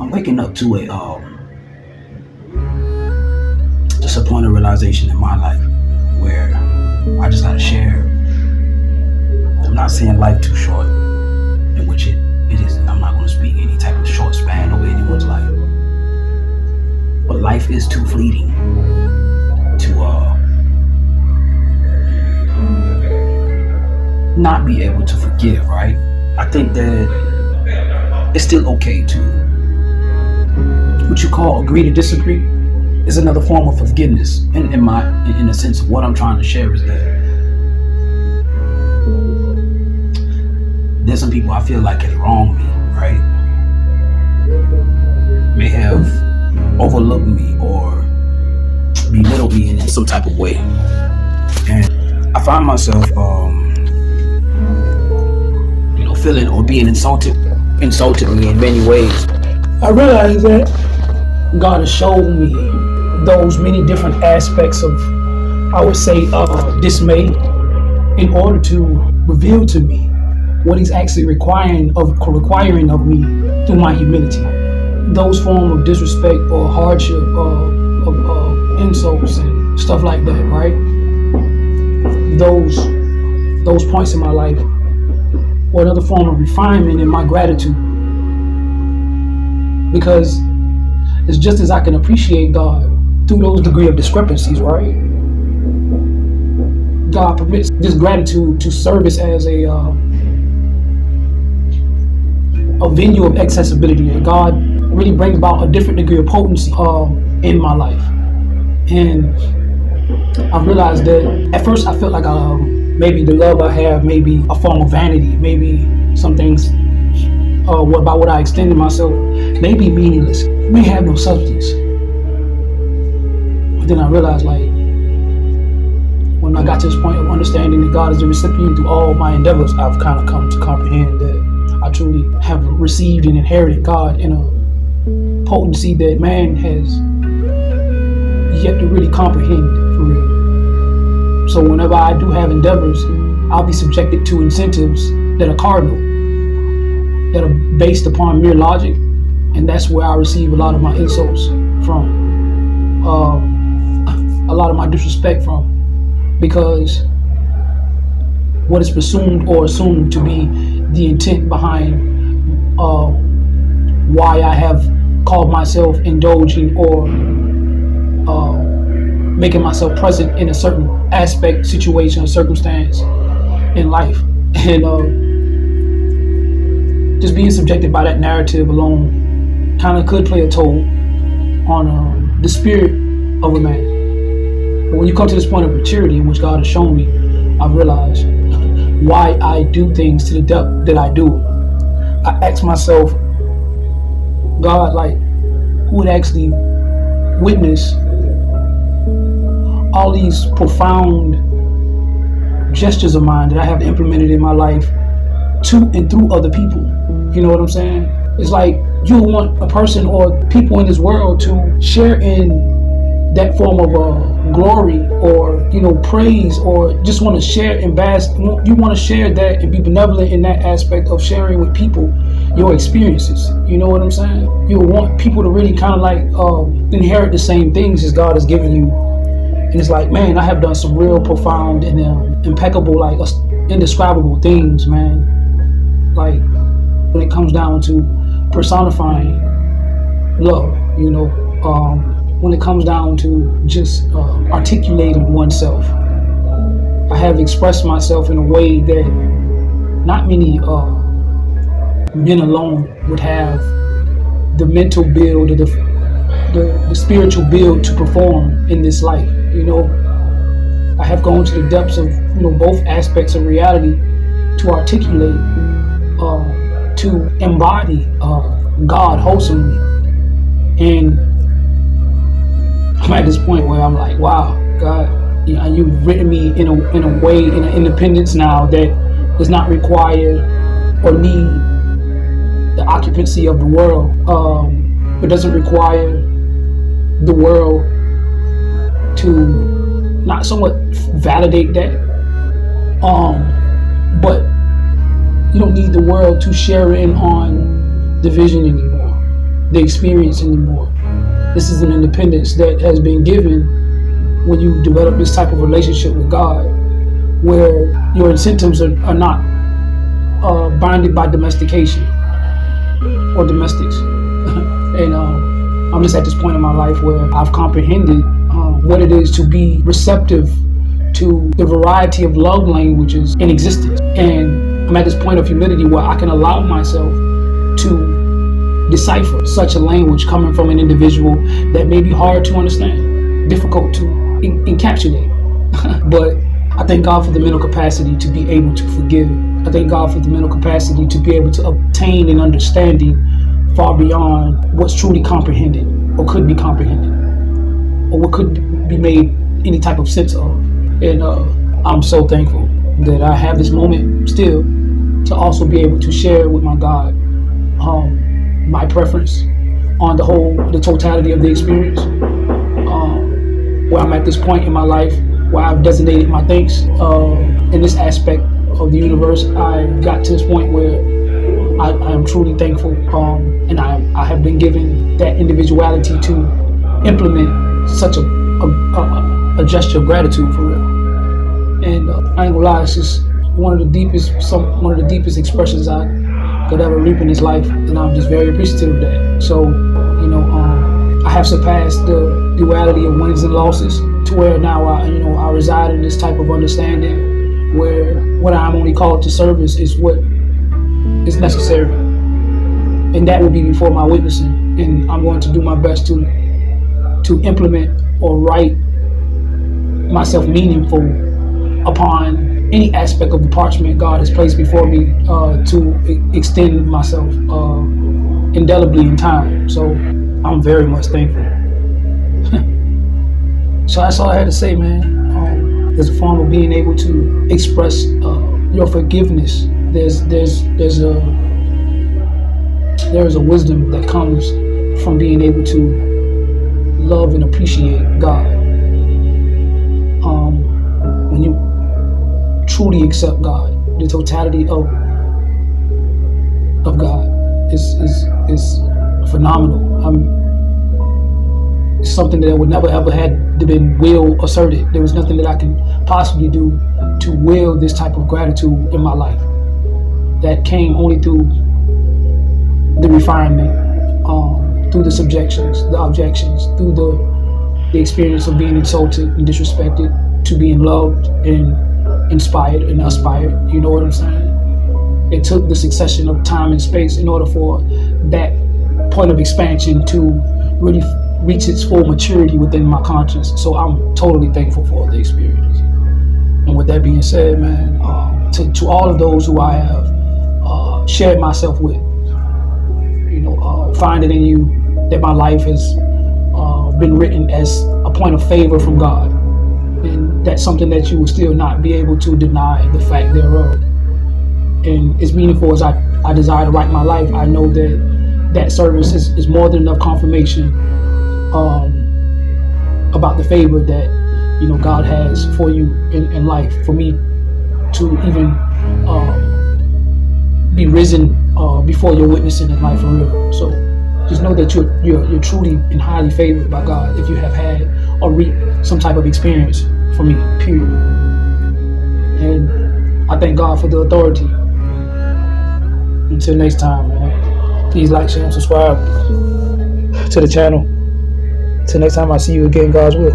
I'm waking up to a just a point of realization in my life where I just gotta share. I'm not saying life too short, in which it is. I'm not gonna speak any type of short span over anyone's life, but life is too fleeting to not be able to forgive, right? I think that it's still okay to what you call agree to disagree is another form of forgiveness. In the sense of what I'm trying to share is that there's some people I feel like has wronged me, right? May have overlooked me or belittled me in some type of way, and I find myself feeling or being insulted me in many ways. I realize that God has shown me those many different aspects of, I would say, dismay, in order to reveal to me what He's actually requiring of me through my humility. Those forms of disrespect or hardship, of insults and stuff like that, right? Those points in my life, or another form of refinement in my gratitude. Because it's just as I can appreciate God through those degree of discrepancies, right? God permits this gratitude to service as a venue of accessibility, and God really brings about a different degree of potency in my life. And I've realized that at first I felt like maybe the love I have may be a form of vanity, maybe some things about what I extend to myself may be meaningless, may have no substance. But then I realized, like, when I got to this point of understanding that God is the recipient through all my endeavors, I've kind of come to comprehend that I truly have received and inherited God in a potency that man has yet to really comprehend for real. So whenever I do have endeavors, I'll be subjected to incentives that are cardinal, that are based upon mere logic, and that's where I receive a lot of my insults from, a lot of my disrespect from, because what is presumed or assumed to be the intent behind why I have called myself indulging or making myself present in a certain aspect, situation, or circumstance in life. And just being subjected by that narrative alone kind of could play a toll on the spirit of a man. But when you come to this point of maturity in which God has shown me, I've realized why I do things to the depth that I do. I ask myself, God, like, who would actually witness all these profound gestures of mine that I have implemented in my life to and through other people? You know what I'm saying? It's like you want a person or people in this world to share in that form of glory or, praise, or just want to share and bask. You want to share that and be benevolent in that aspect of sharing with people your experiences. You know what I'm saying? You want people to really kind of like inherit the same things as God has given you. And it's like, man, I have done some real profound and impeccable, like indescribable things, man. Like when it comes down to personifying love, when it comes down to just articulating oneself. I have expressed myself in a way that not many men alone would have the mental build or the spiritual build to perform in this life. I have gone to the depths of both aspects of reality to articulate, to embody God wholesomely. And I'm at this point where I'm like, wow, God, you've written me in a way, in an independence now that does not require or need the occupancy of the world, but doesn't require the world to not somewhat validate that, but you don't need the world to share in on the vision anymore. the experience anymore. This is an independence that has been given when you develop this type of relationship with God, where your incentives are not binded by domestication or domestics. And I'm just at this point in my life where I've comprehended what it is to be receptive to the variety of love languages in existence. And I'm at this point of humility where I can allow myself to decipher such a language coming from an individual that may be hard to understand, difficult to encapsulate. But I thank God for the mental capacity to be able to forgive. I thank God for the mental capacity to be able to obtain an understanding far beyond what's truly comprehended or could be comprehended or what could be made any type of sense of. And I'm so thankful that I have this moment still to also be able to share with my God my preference on the totality of the experience. Where I'm at this point in my life where I've designated my thanks in this aspect of the universe. I got to this point where I am truly thankful, and I have been given that individuality to implement such a gesture of gratitude for real. And I ain't gonna lie, it's just one of the deepest expressions I could ever reap in this life, and I'm just very appreciative of that. So, I have surpassed the duality of wins and losses to where now I reside in this type of understanding where what I'm only called to service is what is necessary, and that will be before my witnessing. And I'm going to do my best to implement or write myself meaningful upon any aspect of the parchment God has placed before me to extend myself indelibly in time. So I'm very much thankful. So that's all I had to say, man. There's a form of being able to express your forgiveness. There is a wisdom that comes from being able to love and appreciate God. When you truly accept God, the totality of God is phenomenal. It's something that would never ever had been will asserted. There was nothing that I can possibly do to will this type of gratitude in my life. That came only through the refinement, through the subjections, the objections, through the experience of being insulted and disrespected, to being loved and inspired and aspired. You know what I'm saying? It took the succession of time and space in order for that point of expansion to really reach its full maturity within my conscience. So I'm totally thankful for the experience. And with that being said, man, to all of those who I have shared myself with, finding in you that my life has been written as a point of favor from God, and that's something that you will still not be able to deny the fact thereof. And as meaningful as I desire to write my life, I know that service is more than enough confirmation about the favor that God has for you in life, for me to even be risen before you're witnessing in life for real. So just know that you're truly and highly favored by God if you have had or reaped some type of experience for me, period. And I thank God for the authority. Until next time, man, please like, share, and subscribe to the channel. Until next time, I see you again, God's will.